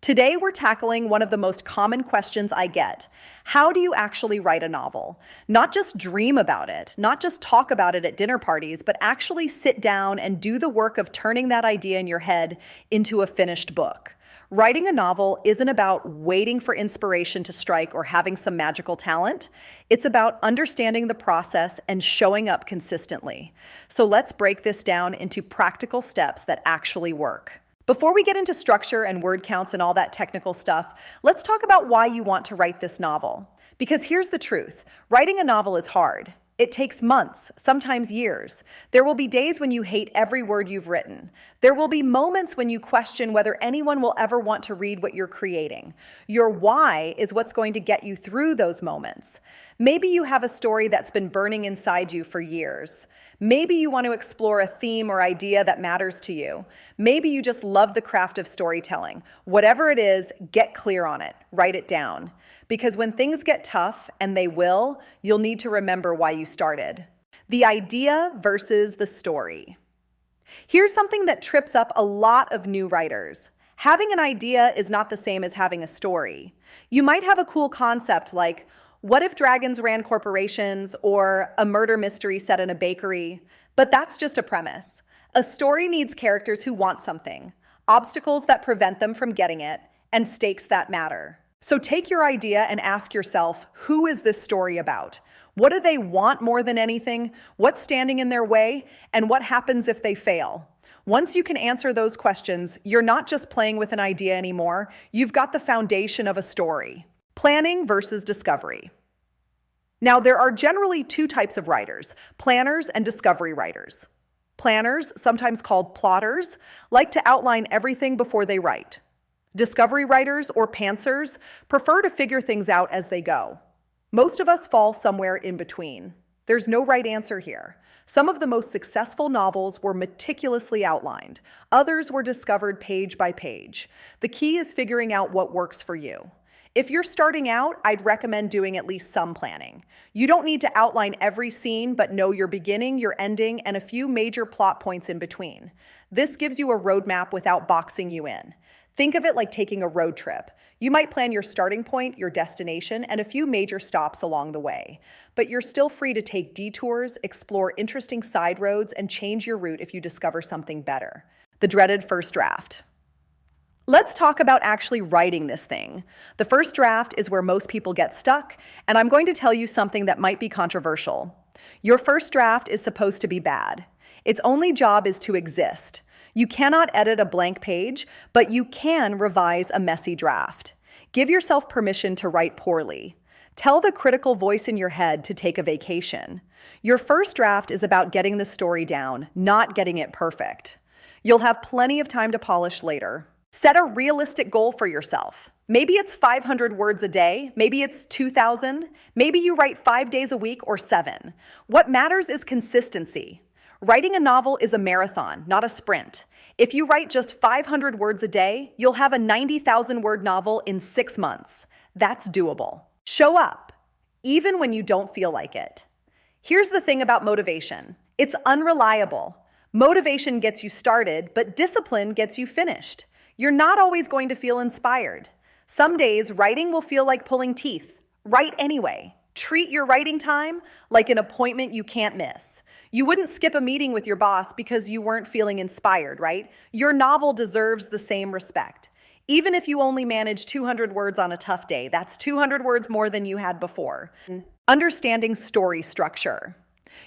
Today, we're tackling one of the most common questions I get. How do you actually write a novel? Not just dream about it, not just talk about it at dinner parties, but actually sit down and do the work of turning that idea in your head into a finished book. Writing a novel isn't about waiting for inspiration to strike or having some magical talent. It's about understanding the process and showing up consistently. So let's break this down into practical steps that actually work. Before we get into structure and word counts and all that technical stuff, let's talk about why you want to write this novel. Because here's the truth, writing a novel is hard. It takes months, sometimes years. There will be days when you hate every word you've written. There will be moments when you question whether anyone will ever want to read what you're creating. Your why is what's going to get you through those moments. Maybe you have a story that's been burning inside you for years. Maybe you want to explore a theme or idea that matters to you. Maybe you just love the craft of storytelling. Whatever it is, get clear on it. Write it down. Because when things get tough, and they will, you'll need to remember why you started. The idea versus the story. Here's something that trips up a lot of new writers. Having an idea is not the same as having a story. You might have a cool concept like, what if dragons ran corporations, or a murder mystery set in a bakery? But that's just a premise. A story needs characters who want something, obstacles that prevent them from getting it, and stakes that matter. So take your idea and ask yourself, who is this story about? What do they want more than anything? What's standing in their way? And what happens if they fail? Once you can answer those questions, you're not just playing with an idea anymore. You've got the foundation of a story. Planning versus discovery. Now, there are generally two types of writers, planners and discovery writers. Planners, sometimes called plotters, like to outline everything before they write. Discovery writers, or pantsers, prefer to figure things out as they go. Most of us fall somewhere in between. There's no right answer here. Some of the most successful novels were meticulously outlined. Others were discovered page by page. The key is figuring out what works for you. If you're starting out, I'd recommend doing at least some planning. You don't need to outline every scene, but know your beginning, your ending, and a few major plot points in between. This gives you a roadmap without boxing you in. Think of it like taking a road trip. You might plan your starting point, your destination, and a few major stops along the way. But you're still free to take detours, explore interesting side roads, and change your route if you discover something better. The dreaded first draft. Let's talk about actually writing this thing. The first draft is where most people get stuck, and I'm going to tell you something that might be controversial. Your first draft is supposed to be bad. Its only job is to exist. You cannot edit a blank page, but you can revise a messy draft. Give yourself permission to write poorly. Tell the critical voice in your head to take a vacation. Your first draft is about getting the story down, not getting it perfect. You'll have plenty of time to polish later. Set a realistic goal for yourself. Maybe it's 500 words a day, maybe it's 2,000, maybe you write 5 days a week or 7. What matters is consistency. Writing a novel is a marathon, not a sprint. If you write just 500 words a day, you'll have a 90,000-word novel in 6 months. That's doable. Show up, even when you don't feel like it. Here's the thing about motivation. It's unreliable. Motivation gets you started, but discipline gets you finished. You're not always going to feel inspired. Some days, writing will feel like pulling teeth. Write anyway. Treat your writing time like an appointment you can't miss. You wouldn't skip a meeting with your boss because you weren't feeling inspired, right? Your novel deserves the same respect. Even if you only manage 200 words on a tough day, that's 200 words more than you had before. Understanding story structure.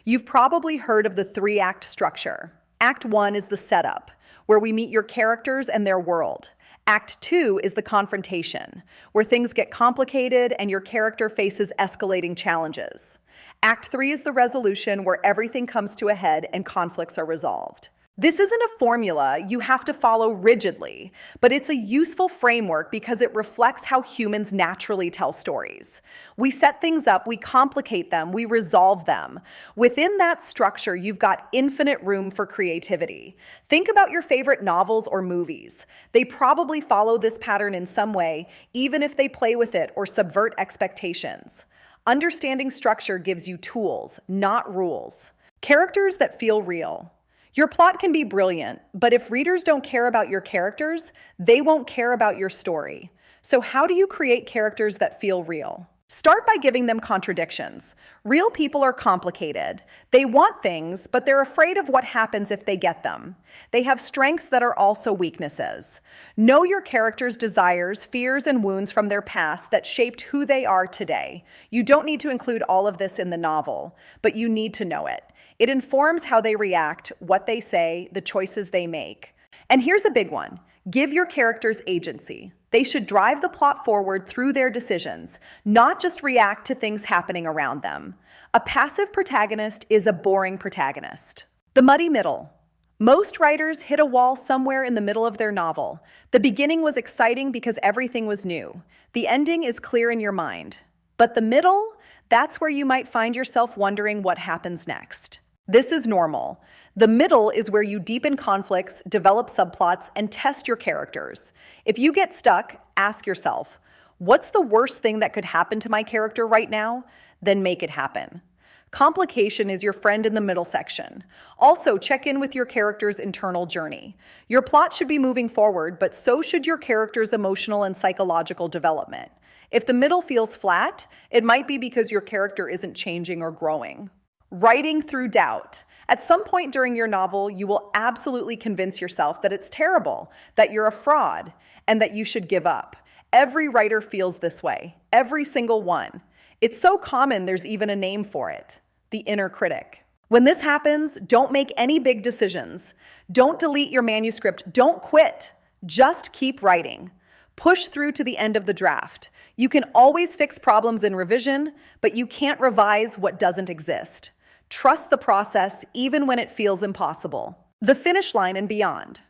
You've probably heard of the 3-act structure. Act 1 is the setup, where we meet your characters and their world. Act 2 is the confrontation, where things get complicated and your character faces escalating challenges. Act 3 is the resolution, where everything comes to a head and conflicts are resolved. This isn't a formula you have to follow rigidly, but it's a useful framework because it reflects how humans naturally tell stories. We set things up, we complicate them, we resolve them. Within that structure, you've got infinite room for creativity. Think about your favorite novels or movies. They probably follow this pattern in some way, even if they play with it or subvert expectations. Understanding structure gives you tools, not rules. Characters that feel real. Your plot can be brilliant, but if readers don't care about your characters, they won't care about your story. So how do you create characters that feel real? Start by giving them contradictions. Real people are complicated. They want things, but they're afraid of what happens if they get them. They have strengths that are also weaknesses. Know your characters' desires, fears, and wounds from their past that shaped who they are today. You don't need to include all of this in the novel, but you need to know it. It informs how they react, what they say, the choices they make. And here's a big one. Give your characters agency. They should drive the plot forward through their decisions, not just react to things happening around them. A passive protagonist is a boring protagonist. The muddy middle. Most writers hit a wall somewhere in the middle of their novel. The beginning was exciting because everything was new. The ending is clear in your mind. But the middle, that's where you might find yourself wondering what happens next. This is normal. The middle is where you deepen conflicts, develop subplots, and test your characters. If you get stuck, ask yourself, what's the worst thing that could happen to my character right now? Then make it happen. Complication is your friend in the middle section. Also, check in with your character's internal journey. Your plot should be moving forward, but so should your character's emotional and psychological development. If the middle feels flat, it might be because your character isn't changing or growing. Writing through doubt. At some point during your novel, you will absolutely convince yourself that it's terrible, that you're a fraud, and that you should give up. Every writer feels this way, every single one. It's so common there's even a name for it, the inner critic. When this happens, don't make any big decisions. Don't delete your manuscript, don't quit. Just keep writing. Push through to the end of the draft. You can always fix problems in revision, but you can't revise what doesn't exist. Trust the process even when it feels impossible. The finish line and beyond.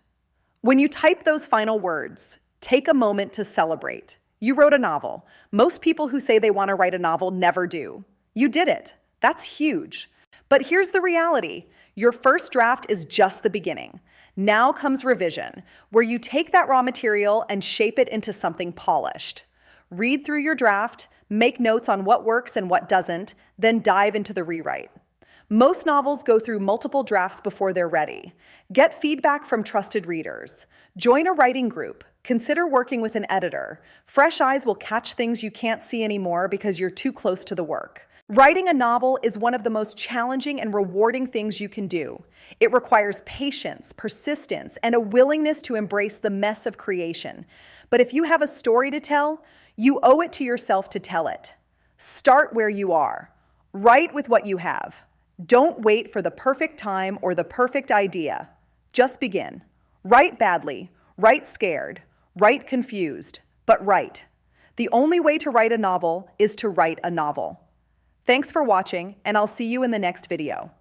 When you type those final words, take a moment to celebrate. You wrote a novel. Most people who say they want to write a novel never do. You did it. That's huge. But here's the reality. Your first draft is just the beginning. Now comes revision, where you take that raw material and shape it into something polished. Read through your draft, make notes on what works and what doesn't, then dive into the rewrite. Most novels go through multiple drafts before they're ready. Get feedback from trusted readers. Join a writing group. Consider working with an editor. Fresh eyes will catch things you can't see anymore because you're too close to the work. Writing a novel is one of the most challenging and rewarding things you can do. It requires patience, persistence, and a willingness to embrace the mess of creation. But if you have a story to tell, you owe it to yourself to tell it. Start where you are. Write with what you have. Don't wait for the perfect time or the perfect idea. Just begin. Write badly, write scared, write confused, but write. The only way to write a novel is to write a novel. Thanks for watching, and I'll see you in the next video.